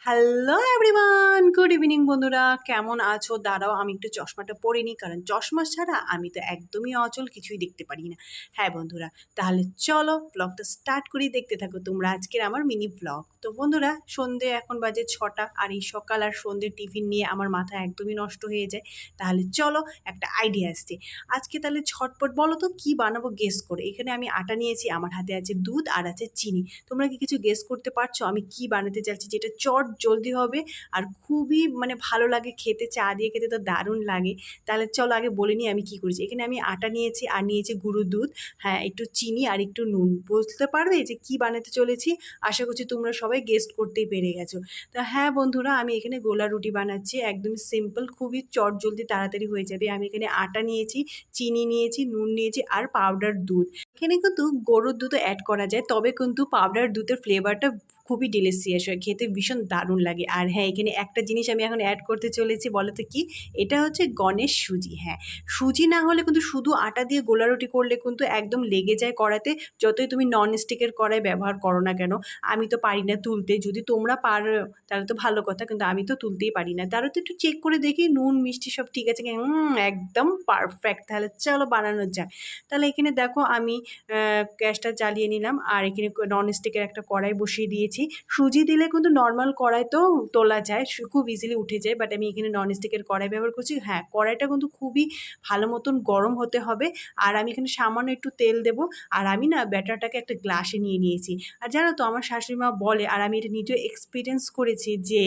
Hello everyone, good evening বন্ধুরা। কেমন আছো? দাঁড়াও আমি একটু চশমাটা পরে নিই, কারণ চশমা ছাড়া আমি তো একদমই অচল, কিছুই দেখতে পারি না। হ্যাঁ বন্ধুরা, তাহলে চলো ব্লগটা স্টার্ট করি, দেখতে থাকো তোমরা আজকের আমার মিনি ব্লগ। তো বন্ধুরা, সন্ধে এখন বাজে 6টা, আর এই সকাল আর সন্ধ্যের টিফিন নিয়ে আমার মাথা একদমই নষ্ট হয়ে যায়। তাহলে চলো একটা আইডিয়া আসছে আজকে, তাহলে ঝটপট বলো তো কী বানাবো গেস করে। এখানে আমি আটা নিয়েছি, আমার হাতে আছে দুধ আর আছে চিনি। তোমরা কি কিছু গেস করতে পারছো আমি কি বানাতে চাইছি, যেটা চট জলদি হবে আর খুবই মানে ভালো লাগে খেতে? চা দিয়ে খেতে তো দারুণ লাগে। তাহলে চলো আগে বলে নিই আমি কি করেছি। এখানে আমি আটা নিয়েছি আর নিয়েছি গুঁড়ো দুধ, হ্যাঁ একটু চিনি আর একটু নুন। বুঝতে পারবে যে কি বানাতে চলেছি? আশা করছি তোমরা সবাই গেস্ট করতেই পেরে গেছো। তা হ্যাঁ বন্ধুরা, আমি এখানে গোলা রুটি বানাচ্ছি, একদম সিম্পল, খুবই চট জলদি তাড়াতাড়ি হয়ে যাবে। আমি এখানে আটা নিয়েছি, চিনি নিয়েছি, নুন নিয়েছি আর পাউডার দুধ। এখানে কিন্তু গরুর দুধও অ্যাড করা যায়, তবে কিন্তু পাউডার দুধের ফ্লেভারটা খুবই ডেলিসিয়াস হয়, খেতে ভীষণ দারুণ লাগে। আর হ্যাঁ, এখানে একটা জিনিস আমি এখন অ্যাড করতে চলেছি, বলো তো কি? এটা হচ্ছে গণেশ সুজি। হ্যাঁ, সুজি না হলে কিন্তু শুধু আটা দিয়ে গোলা রুটি করলে কিন্তু একদম লেগে যায় কড়াতে, যতই তুমি নন স্টিকের কড়াই ব্যবহার করো না কেন। আমি তো পারি না তুলতে, যদি তোমরা পারো তাহলে তো ভালো কথা, কিন্তু আমি তো তুলতেই পারি না। তারও তো একটু চেক করে দেখি নুন মিষ্টি সব ঠিক আছে কি। একদম পারফেক্ট। তাহলে চলো বানানো যাক। তাহলে এখানে দেখো আমি গ্যাসটা জ্বালিয়ে নিলাম, আর এখানে ননস্টিকের একটা কড়াই বসিয়ে দিয়েছি। সুজি দিলে কিন্তু নর্মাল কড়াই তো তোলা যায়, খুব ইজিলি উঠে যায়, বাট আমি এখানে ননস্টিকের কড়াই ব্যবহার করছি। হ্যাঁ, কড়াইটা কিন্তু খুবই ভালো মতন গরম হতে হবে। আর আমি এখানে সামান্য একটু তেল দেবো। আর আমি না ব্যাটারটাকে একটা গ্লাসে নিয়ে নিয়েছি। আর জানো তো, আমার শাশুড়ি মা বলে, আর আমি এটা নিজে এক্সপিরিয়েন্স করেছি, যে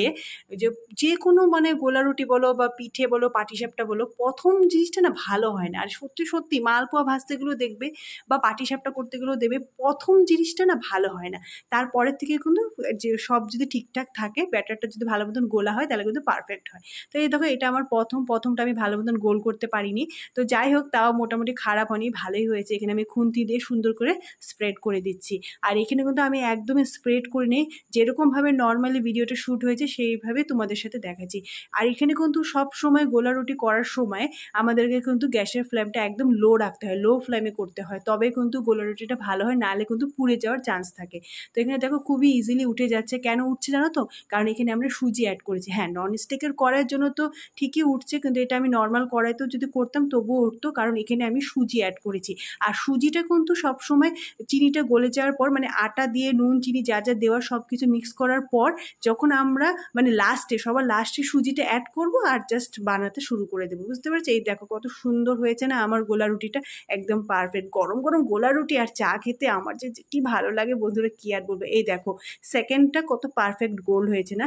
যে যে কোনো মানে গোলা রুটি বলো বা পিঠে বলো পাটিসাপটা বলো, প্রথম জিনিসটা না ভালো হয় না। আর সত্যি সত্যি মালপোয়া ভাজতে গেলেও দেখবে বা পাটিসাপটা করতে গেলেও দেবে, প্রথম জিনিসটা না ভালো হয় না। তারপরের থেকে কিন্তু যে সব যদি ঠিকঠাক থাকে, ব্যাটারটা যদি ভালো মতন গোলা হয়, তাহলে কিন্তু পারফেক্ট হয়। তো এই দেখো, এটা আমার প্রথমটা আমি ভালো মতন গোল করতে পারিনি। তো যাই হোক, তাও মোটামুটি খারাপ হয়নি, ভালোই হয়েছে। এখানে আমি খুন্তি দিয়ে সুন্দর করে স্প্রেড করে দিচ্ছি। আর এখানে কিন্তু আমি একদমই স্প্রেড করে নিই, যেরকমভাবে নর্মালি ভিডিওটা শ্যুট হয়েছে সেইভাবে তোমাদের সাথে দেখাচ্ছি। আর এখানে কিন্তু সব সময় গোলা রুটি করার সময় আমাদেরকে কিন্তু গ্যাসের ফ্লেমটা একদম লো রাখতে হয়, লো ফ্লেমে করতে হয়, তবে কিন্তু গোলা রুটিটা ভালো হয়, নাহলে কিন্তু পুড়ে যাওয়ার চান্স থাকে। তো এখানে দেখো খুবই ইজিলি উঠে যাচ্ছে। কেন উঠছে জানো তো? কারণ এখানে আমরা সুজি অ্যাড করেছি। হ্যাঁ, ননস্টিকের কড়াইয়ের জন্য তো ঠিকই উঠছে, কিন্তু এটা আমি নর্মাল কড়াইতেও যদি করতাম তবুও উঠতো, কারণ এখানে আমি সুজি অ্যাড করেছি। আর সুজিটা কিন্তু সবসময় চিনিটা গলে যাওয়ার পর, মানে আটা দিয়ে নুন চিনি যা যা দেওয়ার সব কিছু মিক্স করার পর, যখন আমরা মানে সবার লাস্টে সুজিটা অ্যাড করব আর জাস্ট বানাতে শুরু করে দেবো। বুঝতে পারছি? এই দেখো কত সুন্দর হয়েছে না আমার গোলা রুটিটা, একদম পারফেক্ট। গরম গরম গোলা রুটি আর চা খেতে আমার যে কি ভালো লাগে বন্ধুরা, কি আর বলবো। এই দেখো সেকেন্ডটা কত পারফেক্ট গোল হয়েছে না?